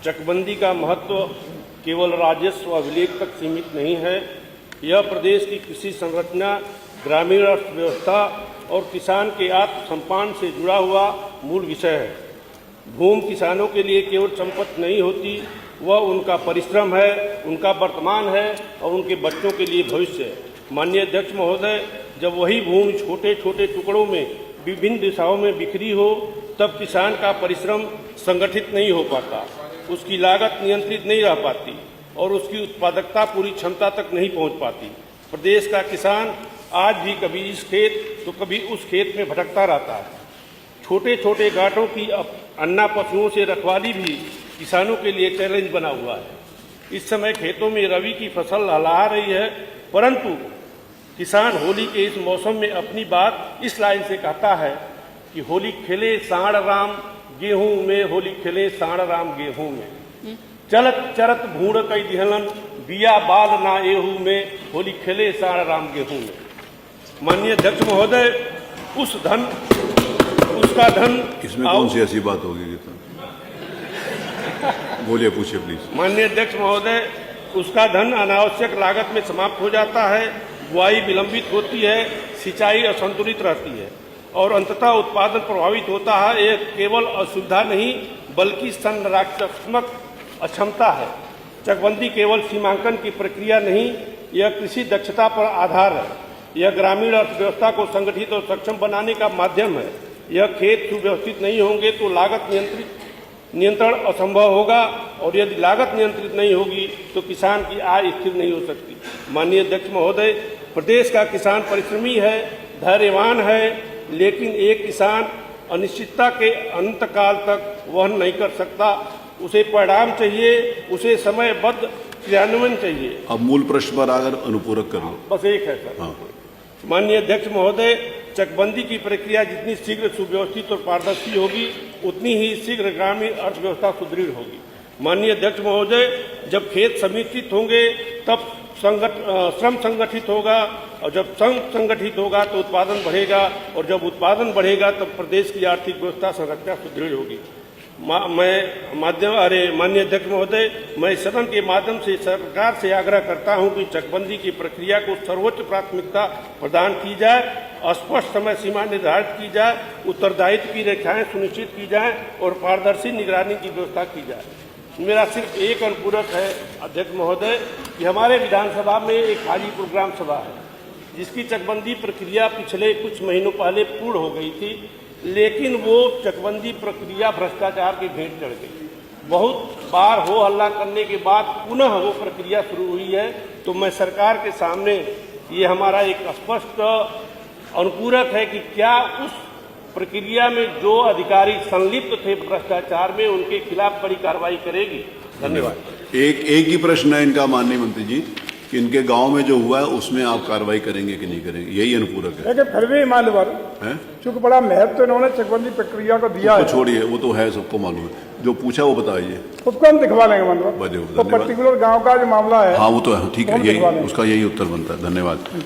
चकबंदी का महत्व केवल राजस्व अभिलेख तक सीमित नहीं है। यह प्रदेश की कृषि संरचना, ग्रामीण अर्थव्यवस्था और किसान के आत्मसम्मान से जुड़ा हुआ मूल विषय है। भूमि किसानों के लिए केवल संपत्ति नहीं होती, वह उनका परिश्रम है, उनका वर्तमान है और उनके बच्चों के लिए भविष्य है। माननीय अध्यक्ष महोदय, जब वही भूमि छोटे छोटे टुकड़ों में विभिन्न दिशाओं में बिखरी हो, तब किसान का परिश्रम संगठित नहीं हो पाता, उसकी लागत नियंत्रित नहीं रह पाती और उसकी उत्पादकता पूरी क्षमता तक नहीं पहुंच पाती। प्रदेश का किसान आज भी कभी इस खेत तो कभी उस खेत में भटकता रहता है। छोटे छोटे घाटों की अन्ना पशुओं से रखवाली भी किसानों के लिए चैलेंज बना हुआ है। इस समय खेतों में रबी की फसल लहलहा रही है, परंतु किसान होली के इस मौसम में अपनी बात इस लाइन से कहता है कि होली खेले साढ़ राम गेहूं में, होली खेले साढ़ राम गेहूं में, चलत चरत भूड़ कई दिहलन बिया बाल ना एहू में, होली खेले साढ़ राम गेहूं में। माननीय अध्यक्ष महोदय, उसका धन इसमें कौन सी ऐसी बात होगी? बोलिए, पूछिए प्लीज। माननीय अध्यक्ष महोदय, उसका धन अनावश्यक लागत में समाप्त हो जाता है, बुआई विलंबित होती है, सिंचाई असंतुलित रहती है और अंततः उत्पादन प्रभावित होता है। यह केवल असुविधा नहीं बल्कि संरचनात्मक अक्षमता है। चकबंदी केवल सीमांकन की प्रक्रिया नहीं, यह कृषि दक्षता पर आधार है। यह ग्रामीण अर्थव्यवस्था को संगठित और सक्षम बनाने का माध्यम है। यह खेत सुव्यवस्थित नहीं होंगे तो लागत नियंत्रण असंभव होगा और यदि लागत नियंत्रित नहीं होगी तो किसान की आय स्थिर नहीं हो सकती। माननीय अध्यक्ष महोदय, प्रदेश का किसान परिश्रमी है, धैर्यवान है, लेकिन एक किसान अनिश्चितता के अंतकाल तक वहन नहीं कर सकता। उसे परिणाम चाहिए, उसे समयबद्ध क्रियान्वयन चाहिए। अब मूल प्रश्न पर अगर अनुपूरक कर लो। बस एक है सर। हाँ। माननीय अध्यक्ष महोदय, चकबंदी की प्रक्रिया जितनी शीघ्र सुव्यवस्थित और पारदर्शी होगी, उतनी ही शीघ्र ग्रामीण अर्थव्यवस्था सुदृढ़ होगी। माननीय अध्यक्ष महोदय, जब खेत समेकित होंगे तब श्रम संगठित होगा और जब श्रम संगठित होगा तो उत्पादन बढ़ेगा और जब उत्पादन बढ़ेगा तब प्रदेश की आर्थिक व्यवस्था संरचना सुदृढ़ होगी। माननीय अध्यक्ष महोदय, मैं सदन के माध्यम से सरकार से आग्रह करता हूं कि चकबंदी की प्रक्रिया को सर्वोच्च प्राथमिकता प्रदान की जाए, स्पष्ट समय सीमा निर्धारित की जाए, उत्तरदायित्व की रेखाएं सुनिश्चित की जाए और पारदर्शी निगरानी की व्यवस्था की जाए। मेरा सिर्फ एक अनुपूरक है अध्यक्ष महोदय कि हमारे विधानसभा में एक हाजीपुर ग्राम सभा है जिसकी चकबंदी प्रक्रिया पिछले कुछ महीनों पहले पूर्ण हो गई थी, लेकिन वो चकबंदी प्रक्रिया भ्रष्टाचार की भेंट चढ़ गई। बहुत बार हो हल्ला करने के बाद पुनः वो प्रक्रिया शुरू हुई है। तो मैं सरकार के सामने ये हमारा एक स्पष्ट अनुपूरक है कि क्या उस प्रक्रिया में जो अधिकारी संलिप्त थे भ्रष्टाचार में, उनके खिलाफ कड़ी कार्रवाई करेगी। धन्यवाद। एक ही प्रश्न है इनका माननीय मंत्री जी कि इनके गांव में जो हुआ है उसमें आप कार्रवाई करेंगे कि नहीं करेंगे, यही अनुपूरक है। लेकिन फिर भी मालूम है चूंकि बड़ा महत्व इन्होंने चकबंदी प्रक्रिया को दिया है। छोड़िए, वो तो है, सबको मालूम है। जो पूछा वो बताइए, उसको हम दिखवा लेंगे। मतलब तो पर्टिकुलर गाँव का जो मामला है, हाँ वो तो है, ठीक है, यही उसका यही उत्तर बनता है। धन्यवाद।